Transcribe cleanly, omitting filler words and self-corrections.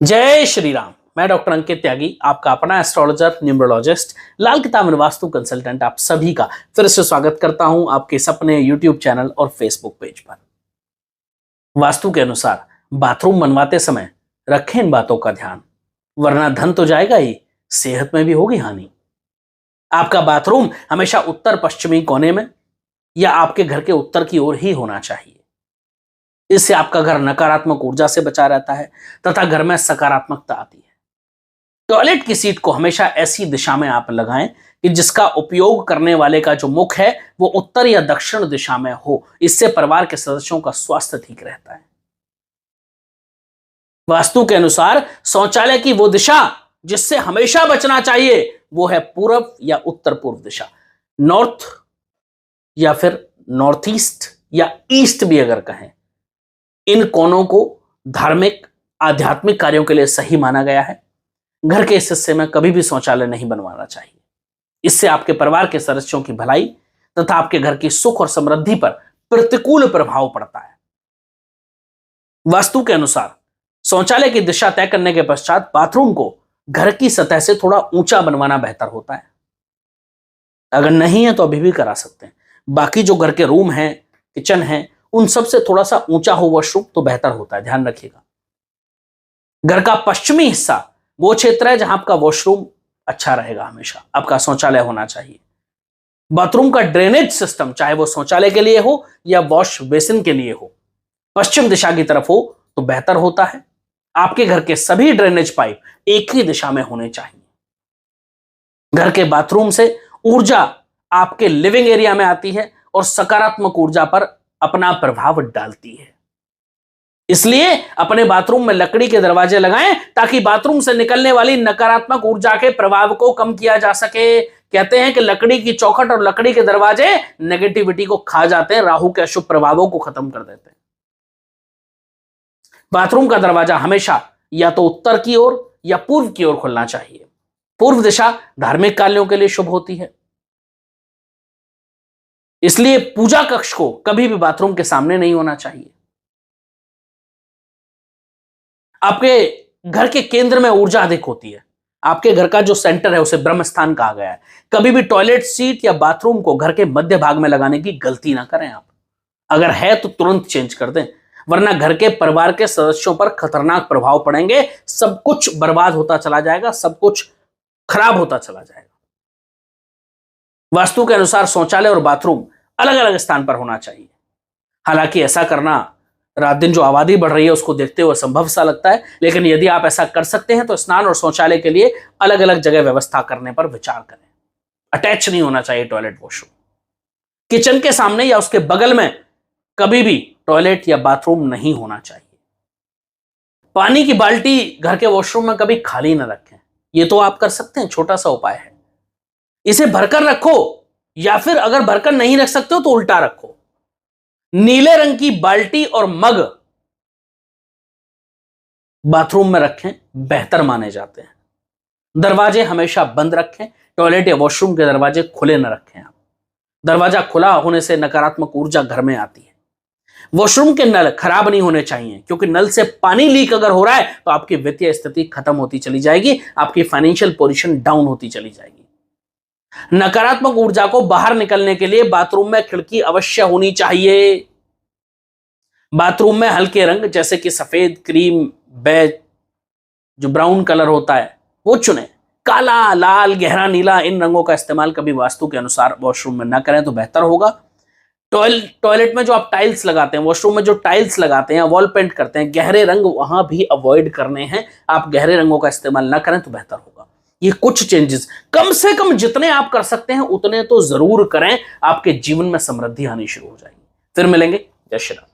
जय श्री राम। मैं डॉक्टर अंकित त्यागी, आपका अपना एस्ट्रोलॉजर, न्यूमरोलॉजिस्ट, लाल किताब में वास्तु कंसल्टेंट, आप सभी का फिर से स्वागत करता हूं आपके सपने यूट्यूब चैनल और फेसबुक पेज पर। वास्तु के अनुसार बाथरूम बनवाते समय रखें इन बातों का ध्यान, वरना धन तो जाएगा ही, सेहत में भी होगी हानि। आपका बाथरूम हमेशा उत्तर पश्चिमी कोने में या आपके घर के उत्तर की ओर ही होना चाहिए। इससे आपका घर नकारात्मक ऊर्जा से बचा रहता है तथा घर में सकारात्मकता आती है। टॉयलेट की सीट को हमेशा ऐसी दिशा में आप लगाएं कि जिसका उपयोग करने वाले का जो मुख है वो उत्तर या दक्षिण दिशा में हो। इससे परिवार के सदस्यों का स्वास्थ्य ठीक रहता है। वास्तु के अनुसार शौचालय की वो दिशा जिससे हमेशा बचना चाहिए वो है पूर्व या उत्तर पूर्व दिशा, नॉर्थ या फिर नॉर्थ ईस्ट या ईस्ट भी अगर कहें। इन कोनों को धार्मिक आध्यात्मिक कार्यों के लिए सही माना गया है। घर के इस हिस्से में कभी भी शौचालय नहीं बनवाना चाहिए। इससे आपके परिवार के सदस्यों की भलाई तथा आपके घर की सुख और समृद्धि पर प्रतिकूल प्रभाव पड़ता है। वास्तु के अनुसार शौचालय की दिशा तय करने के पश्चात बाथरूम को घर की सतह से थोड़ा ऊंचा बनवाना बेहतर होता है। अगर नहीं है तो अभी भी करा सकते हैं। बाकी जो घर के रूम हैं, किचन है, उन सब से थोड़ा सा ऊंचा हो वॉशरूम तो बेहतर होता है, ध्यान रखिएगा। घर का पश्चिमी हिस्सा वो क्षेत्र है जहां आपका वॉशरूम अच्छा रहेगा, हमेशा आपका शौचालय होना चाहिए। बाथरूम का ड्रेनेज सिस्टम, चाहे वो शौचालय के लिए हो या वॉश बेसिन के लिए हो, पश्चिम दिशा की तरफ हो तो बेहतर होता है। आपके घर के सभी ड्रेनेज पाइप एक ही दिशा में होने चाहिए। घर के बाथरूम से ऊर्जा आपके लिविंग एरिया में आती है और सकारात्मक ऊर्जा पर अपना प्रभाव डालती है। इसलिए अपने बाथरूम में लकड़ी के दरवाजे लगाएं ताकि बाथरूम से निकलने वाली नकारात्मक ऊर्जा के प्रभाव को कम किया जा सके। कहते हैं कि लकड़ी की चौखट और लकड़ी के दरवाजे नेगेटिविटी को खा जाते हैं, राहु के अशुभ प्रभावों को खत्म कर देते हैं। बाथरूम का दरवाजा हमेशा या तो उत्तर की ओर या पूर्व की ओर खुलना चाहिए। पूर्व दिशा धार्मिक कार्यों के लिए शुभ होती है, इसलिए पूजा कक्ष को कभी भी बाथरूम के सामने नहीं होना चाहिए। आपके घर के केंद्र में ऊर्जा अधिक होती है। आपके घर का जो सेंटर है उसे ब्रह्म स्थान कहा गया है। कभी भी टॉयलेट सीट या बाथरूम को घर के मध्य भाग में लगाने की गलती ना करें आप। अगर है तो तुरंत चेंज कर दें, वरना घर के परिवार के सदस्यों पर खतरनाक प्रभाव पड़ेंगे। सब कुछ बर्बाद होता चला जाएगा, सब कुछ खराब होता चला जाएगा। वास्तु के अनुसार शौचालय और बाथरूम अलग अलग स्थान पर होना चाहिए। हालांकि ऐसा करना रात दिन जो आबादी बढ़ रही है उसको देखते हुए संभव सा लगता है, लेकिन यदि आप ऐसा कर सकते हैं तो स्नान और शौचालय के लिए अलग अलग जगह व्यवस्था करने पर विचार करें। अटैच नहीं होना चाहिए टॉयलेट वॉशरूम। किचन के सामने या उसके बगल में कभी भी टॉयलेट या बाथरूम नहीं होना चाहिए। पानी की बाल्टी घर के वॉशरूम में कभी खाली ना रखें। यह तो आप कर सकते हैं, छोटा सा उपाय है। इसे भरकर रखो या फिर अगर भरकर नहीं रख सकते हो तो उल्टा रखो। नीले रंग की बाल्टी और मग बाथरूम में रखें, बेहतर माने जाते हैं। दरवाजे हमेशा बंद रखें। टॉयलेट या वॉशरूम के दरवाजे खुले न रखें आप। दरवाजा खुला होने से नकारात्मक ऊर्जा घर में आती है। वॉशरूम के नल खराब नहीं होने चाहिए, क्योंकि नल से पानी लीक अगर हो रहा है तो आपकी वित्तीय स्थिति खत्म होती चली जाएगी, आपकी फाइनेंशियल पोजीशन डाउन होती चली जाएगी। नकारात्मक ऊर्जा को बाहर निकलने के लिए बाथरूम में खिड़की अवश्य होनी चाहिए। बाथरूम में हल्के रंग जैसे कि सफेद, क्रीम, बेज, जो ब्राउन कलर होता है वो चुनें। काला, लाल, गहरा नीला, इन रंगों का इस्तेमाल कभी वास्तु के अनुसार वॉशरूम में ना करें तो बेहतर होगा। टॉयलेट में जो आप टाइल्स लगाते हैं, वॉशरूम में जो टाइल्स लगाते हैं, वॉल पेंट करते हैं, गहरे रंग वहां भी अवॉइड करने हैं। आप गहरे रंगों का इस्तेमाल ना करें तो बेहतर होगा। ये कुछ चेंजेस कम से कम जितने आप कर सकते हैं उतने तो जरूर करें। आपके जीवन में समृद्धि आनी शुरू हो जाएगी। फिर मिलेंगे। जय श्री राम।